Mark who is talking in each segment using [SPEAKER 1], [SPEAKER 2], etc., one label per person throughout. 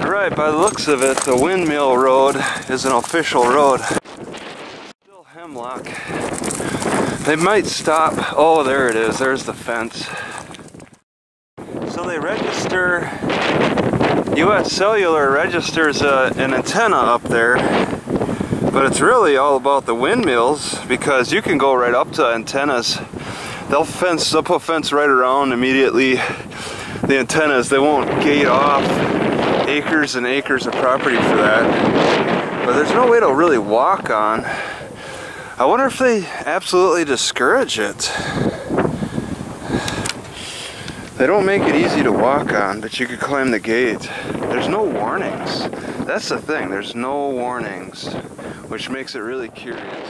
[SPEAKER 1] Alright, by the looks of it, the Windmill Road is an official road. Still hemlock. They might stop. Oh, there it is. There's the fence. So they register, US Cellular registers an antenna up there, but it's really all about the windmills because you can go right up to antennas. They'll put fence right around immediately the antennas. They won't gate off acres and acres of property for that. But there's no way to really walk on. I wonder if they absolutely discourage it. They don't make it easy to walk on, but you could climb the gate. There's no warnings. That's the thing, there's no warnings, which makes it really curious.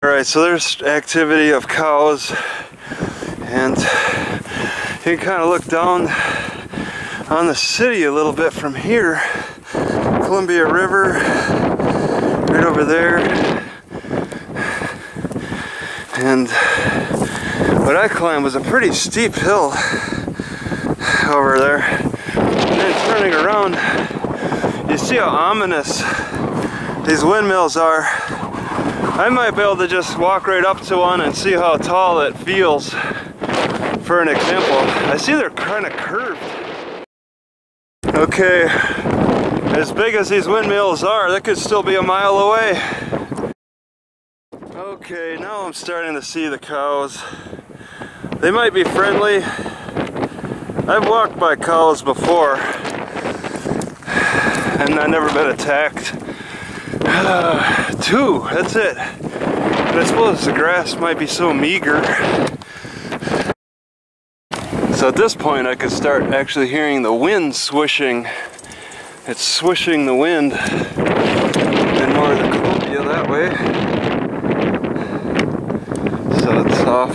[SPEAKER 1] Alright, so there's activity of cows, and you can kind of look down on the city a little bit from here. Columbia River, right over there. And what I climbed was a pretty steep hill over there. And then turning around, you see how ominous these windmills are. I might be able to just walk right up to one and see how tall it feels. For an example, I see they're kind of curved. Okay, as big as these windmills are, they could still be a mile away. Okay, now I'm starting to see the cows. They might be friendly. I've walked by cows before, and I've never been attacked. Two, that's it. But I suppose the grass might be so meager. So at this point I could start actually hearing the wind swishing. It's swishing the wind in northern Columbia that way. So it's off.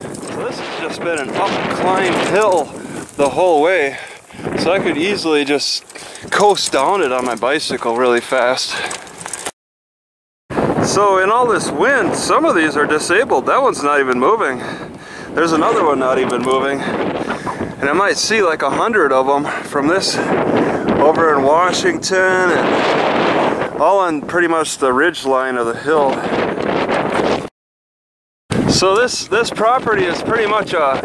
[SPEAKER 1] So this has just been an up-climb hill the whole way. So I could easily just coast down it on my bicycle really fast. So in all this wind, some of these are disabled. That one's not even moving. There's another one not even moving. And I might see like 100 of them from this over in Washington and all on pretty much the ridge line of the hill. So this property is pretty much a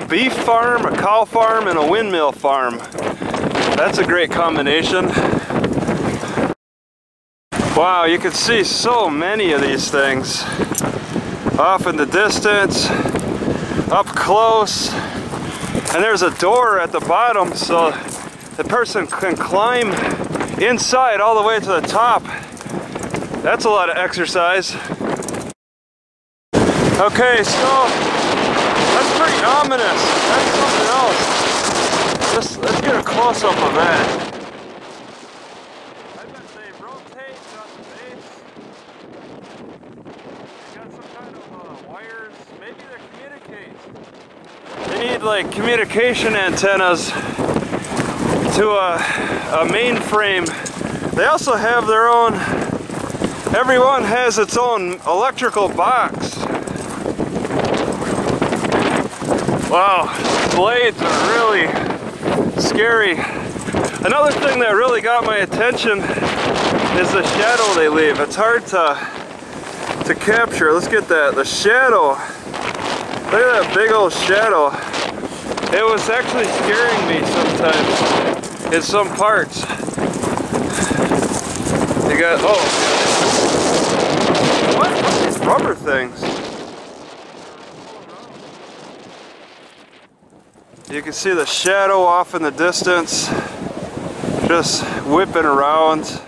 [SPEAKER 1] beef farm, a cow farm, and a windmill farm. That's a great combination. Wow, you can see so many of these things. Off in the distance, up close, and there's a door at the bottom so the person can climb inside all the way to the top. That's a lot of exercise. Okay, so that's pretty ominous. That's something else. Let's get a close-up of that. I bet they rotate on the base. They got some kind of wires. Maybe they communicate. They need like communication antennas to a mainframe. They also have their own, everyone has its own electrical box. Wow, blades are really scary. Another thing that really got my attention is the shadow they leave. It's hard to capture. Let's get that. The shadow. Look at that big old shadow. It was actually scaring me sometimes in some parts. You got, oh. What are these rubber things? You can see the shadow off in the distance, just whipping around.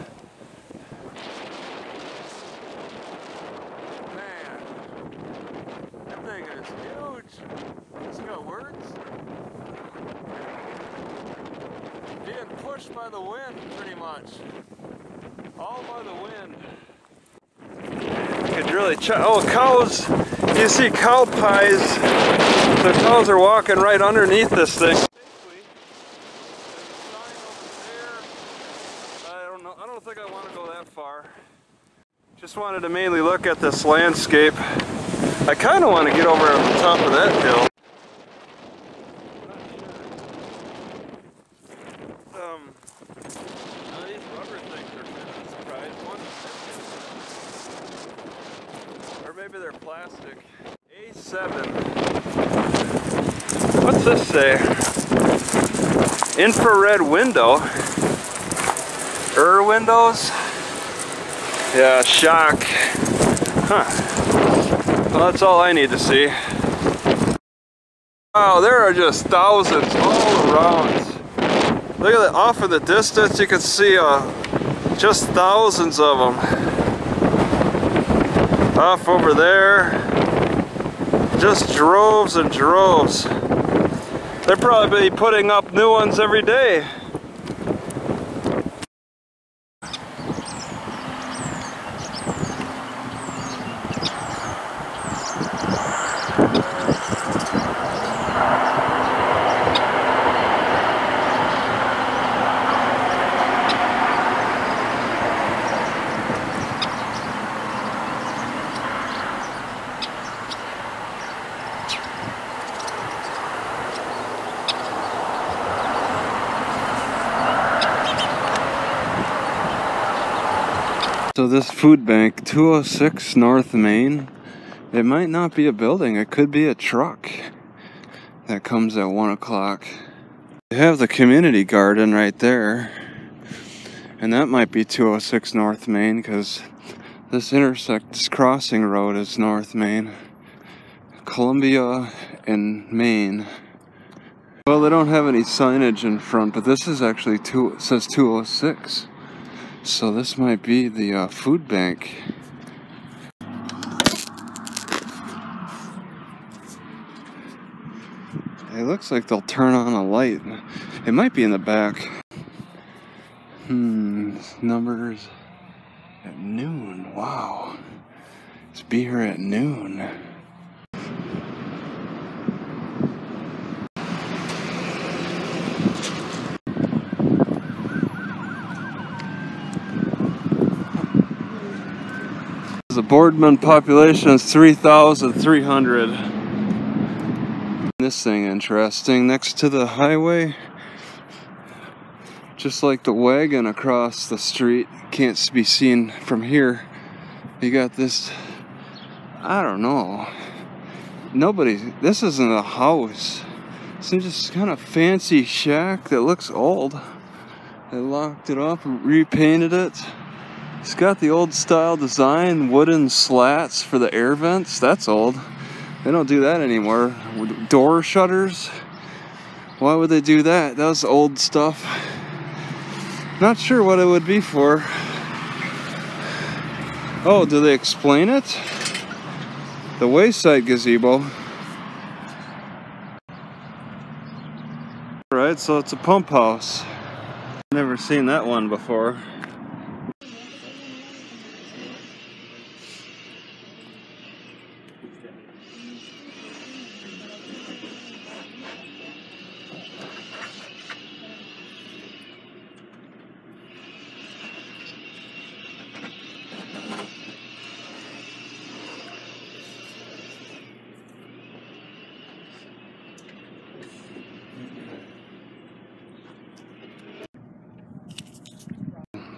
[SPEAKER 1] Man, that thing is huge. It's got words. Being pushed by the wind, pretty much. All by the wind. You could really oh, cows. You see cow pies. The cows are walking right underneath this thing. I don't think I want to go that far. Just wanted to mainly look at this landscape. I kind of want to get over on the top of that hill. What's this say? Infrared window. Windows? Yeah, shock. Huh. Well, that's all I need to see. Wow, there are just thousands all around. Look at that, off in the distance you can see just thousands of them. Off over there, just droves and droves. They're probably putting up new ones every day. So this food bank, 206 North Main, it might not be a building, it could be a truck that comes at 1 o'clock. They have the community garden right there, and that might be 206 North Main because this crossing road is North Main, Columbia and Maine. Well, they don't have any signage in front, but this is actually it says 206. So this might be the food bank. It looks like they'll turn on a light. It might be in the back. Numbers at noon. Wow. Let's be here at noon. The Boardman population is 3,300. This thing interesting, next to the highway, just like the wagon across the street, can't be seen from here. You got this, I don't know, this isn't a house. It's just kind of fancy shack that looks old. They locked it up and repainted it. It's got the old style design, wooden slats for the air vents. That's old. They don't do that anymore. With door shutters. Why would they do that? That was old stuff. Not sure what it would be for. Oh, do they explain it? The wayside gazebo. Alright, so it's a pump house. Never seen that one before.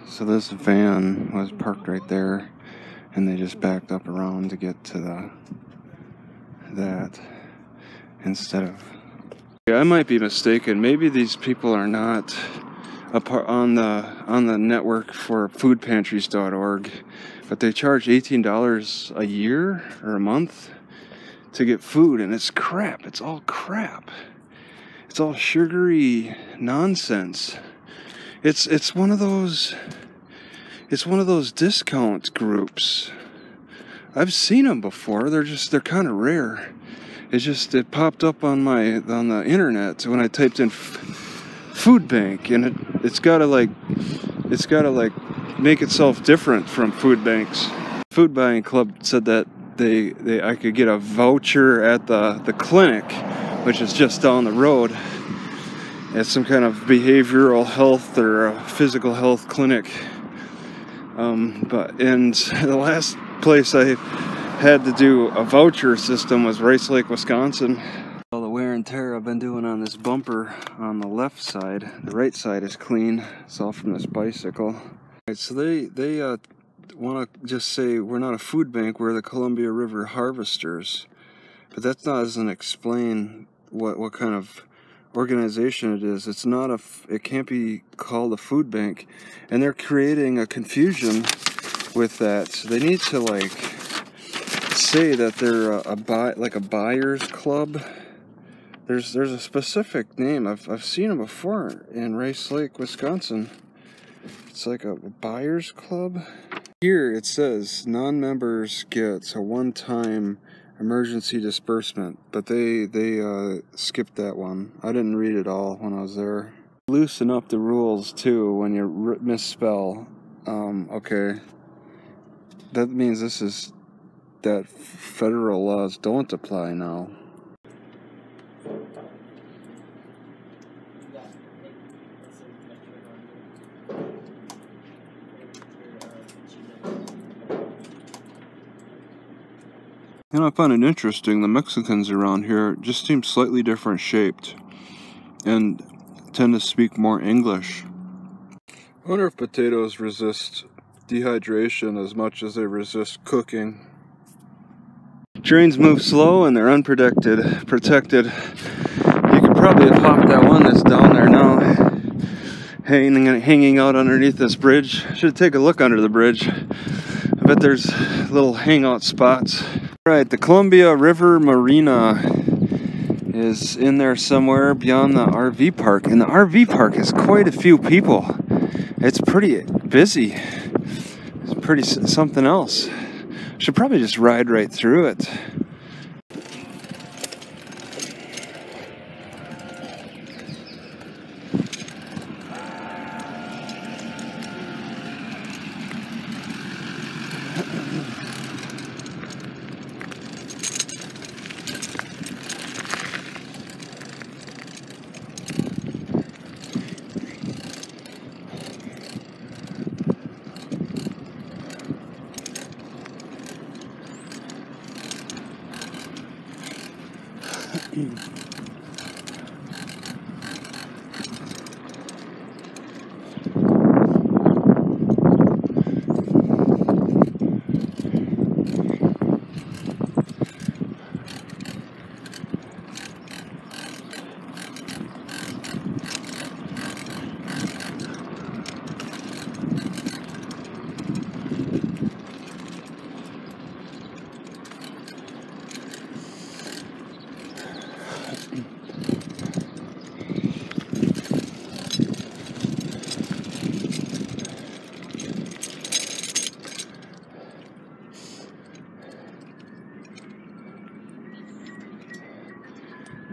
[SPEAKER 1] So this van was parked right there, and they just backed up around to get to that instead of. Yeah, I might be mistaken. Maybe these people are not on the network for foodpantries.org, but they charge $18 a year or a month to get food, and it's crap. It's all crap. It's all sugary nonsense. It's one of those. It's one of those discount groups. I've seen them before. They're kind of rare. It popped up on the internet when I typed in food bank, and it's gotta make itself different from food banks. Food buying club said that I could get a voucher at the clinic, which is just down the road. It's some kind of behavioral health or a physical health clinic. And the last place I had to do a voucher system was Rice Lake, Wisconsin. All the wear and tear I've been doing on this bumper on the left side, the right side is clean. It's all from this bicycle. Right, so they want to just say we're not a food bank, we're the Columbia River harvesters. But that doesn't explain what kind of organization it is. It's not a, it can't be called a food bank, and they're creating a confusion with that. So they need to like say that they're like a buyers club. There's a specific name. I've seen them before in Rice Lake, Wisconsin. It's like a buyers club. Here it says non-members get a one-time emergency disbursement, but they skipped that one. I didn't read it all when I was there. Loosen up the rules too when you misspell. Okay, that means this is that federal laws don't apply now. And I find it interesting, the Mexicans around here just seem slightly different shaped and tend to speak more English. I wonder if potatoes resist dehydration as much as they resist cooking. Trains move slow and they're protected. You could probably have hopped that one that's down there now, hanging out underneath this bridge. Should take a look under the bridge. I bet there's little hangout spots. Right, the Columbia River Marina is in there somewhere beyond the RV park, and the RV park has quite a few people. It's pretty busy. It's pretty something else. Should probably just ride right through it.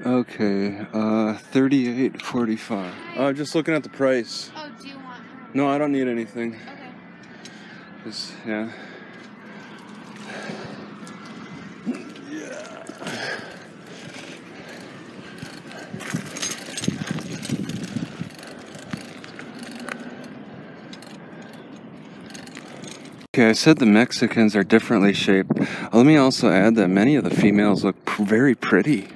[SPEAKER 1] Okay, $38.45. Just looking at the price.
[SPEAKER 2] Oh, do you want her?
[SPEAKER 1] No, I don't need anything.
[SPEAKER 2] Okay.
[SPEAKER 1] Just, yeah. Okay, I said the Mexicans are differently shaped. Let me also add that many of the females look very pretty.